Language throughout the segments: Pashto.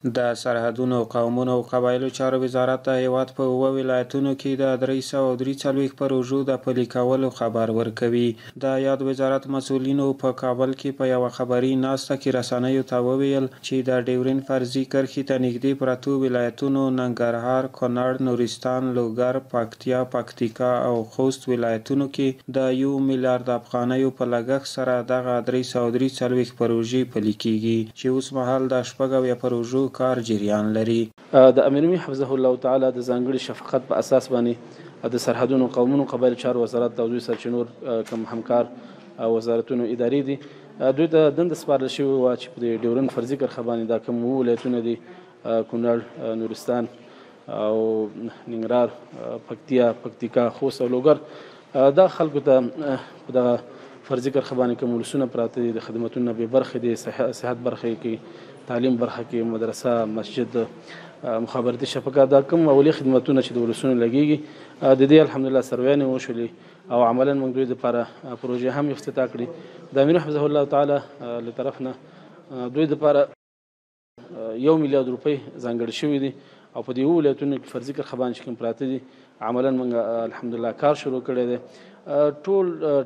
د سرحدونو قومونو او قبایلو چارو وزارت د هیواد په 7 ولایتونو کې د 343 پروژو د پلي کولو خبر ورکوي. د یاد وزارت مسؤلینو په کابل کې په یوه خبري ناسته کې رسنیو ته وویل چې د ډیورین فرضي کرښې ته نږدې پرتو ولایتونو ننګرهار، کونړ، نورستان، لوګر، پکتیا، پکتیکا او خوست ولایتونو کې د 1 میلیارډ افغانیو په لګښت سره دغه 343 پروژې پلي کیږي چې اوس مهال د 6 پروژو کار جریان لري. د امیر حفظه الله تعالی د ځانګړي شفقت په اساس باندې د سرحدونو قومونو قبایل چارو وزارت او دوی سرچینور کوم همکار وزارتونو ادارې دي دوی ته دنده سپارل شوې وه چې په ډیورین فرضي کرښه باندې دا کوم ولایتونه دي کونړ، نورستان او ننګرهار، پکتیا، پکتیکا، خوست او لوګر دا خلکو ته په دغه فرضي کرښه باندې کوم ولسونه پراته دي د خدمتونو نه بې برخې دي، صحت برخه کې، تعلیم برخه کې، مدرسه، مسجد، مخابراتي شبکه، دا کوم اولي خدمتونه چې د ولسونو لګیږي د دې الحمدلله سرویانې وشولې او عملا موږ دوی دپاره پروژې هم افتتاح کړي. د امیر حفظه الله تعالی له طرف نه دوی دپاره 1 میلیارډ روپۍ ځانګړي شوي دي او په دې ولایتونو کې فرضي کرښه باندې چې کوم پراته دي عملا موږ الحمدلله کار شروع کړی دی.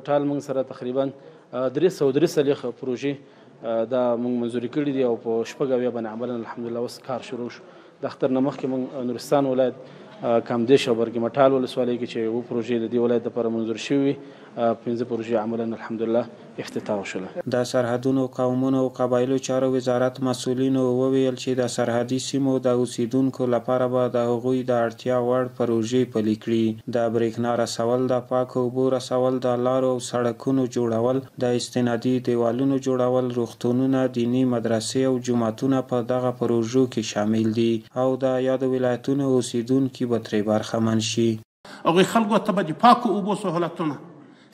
ټال موږ سره تقریبا 343 پروژې دا موږ منظوري کړي دي او په 6 باندې عملا الحمدلله اوس کار شروع شو. د اختر نه مخکې موږ نورستان ولایت کامدیش او برګمټال ولسوالۍ کې چې 7 پروژې د دې ولایت لپاره منظور شوي 15 پروژې عملا الحمدلله افتتاح شوله. د سرحدونو قومونو او قبایلو چارو وزارت مسؤلینو وویل چې د سرحدي سیمو د اوسیدونکو لپاره به د هغوی د اړتیا وړ پروژې پلي کړي. د برېښنا رسول، د پاکو اوبو رسول، د لارو او سړکونو جوړول، د استنادي دیوالونو جوړول، روغتونونه، دیني مدرسې او جوماتونه په دغه پروژو کې شامل دي او د یادو ولایتونو اوسیدونکي به ترې برخمن شي. هغوی خلکو ته به د پاکو اوبو سهولتونه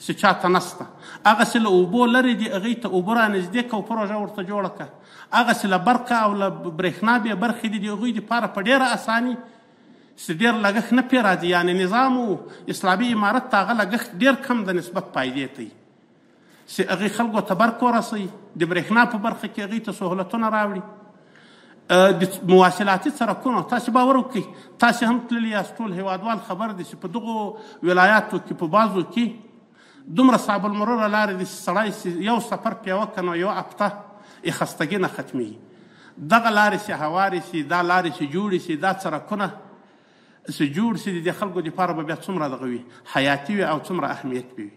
چې چاته نسته، هغسې له اوبو لرې دي هغوی ته اوبه رانږدې کړه او پروژه ورته جوړه کړه. هغسې له برقه او له برېښنا بې برخې دي د هغوی دپاره په ډېره اساني چې ډېر لګښت نه پرې راځي، یعنې نظام و اسلامي امارت ته هغه لګښت ډېر کم د نسبت پایدې ته چې هغوی خلکو ته برق ورسوي، د برېښنا په برخه کې هغوی ته سهولتونه راوړي. د مواصلاتي سرکونو تاسې باور وکړئ، تاسې هم تللي یاست، ټول هیوادوال خبر دي چې په دغو ولایاتو کې په بعضو کې دومره صعب المرور لارې دي چې سړی یو سفر پې وکړي نو 1 هفته یې خستګي نه ختمېږي. دغه لارې چې هوارې شي، دا لارې چې جوړې شي، دا سرکونه چې جوړ شي د خلکو دپاره به بیا څومره دغه وي حیاتي وي او څومره اهمیت به وي.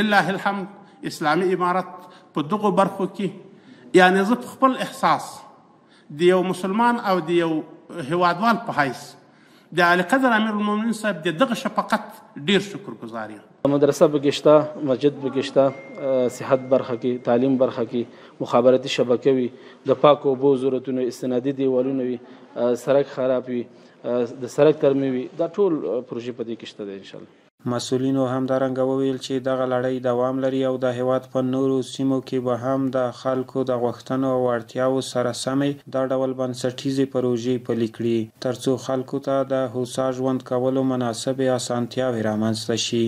لله الحمد اسلامي امارت په دغو برخو کې یعنې زه په خپل احساس د یو مسلمان او د یو هیوادوال په حیث د اعلی قدر امیر المؤمنین صاحب د دغه شفقت ډیر شکرګزار یم. مدرسه بګې شته، مسجد بګې شته، صحت برخه کې، تعلیم برخه کې، مخابراتي شبکه وي، د پاکو اوبو ضرورتونه، استنادي دیوالونه وي، سړک خراب وي، د سړک ترمیم وي، دا ټول پروژې په دې کې شته دی انشاءالله. مسؤلینو همدارنګه وویل چې دغه لړۍ دوام لري او د هیواد په نورو سیمو کې به هم د خلکو د غوښتنو او اړتیاو سره سمې دا ډول بنسټیزې پروژې پلي کړي ترڅو خلکو ته د هوسا ژوند کولو مناسبې اسانتیاوې رامنځته شي.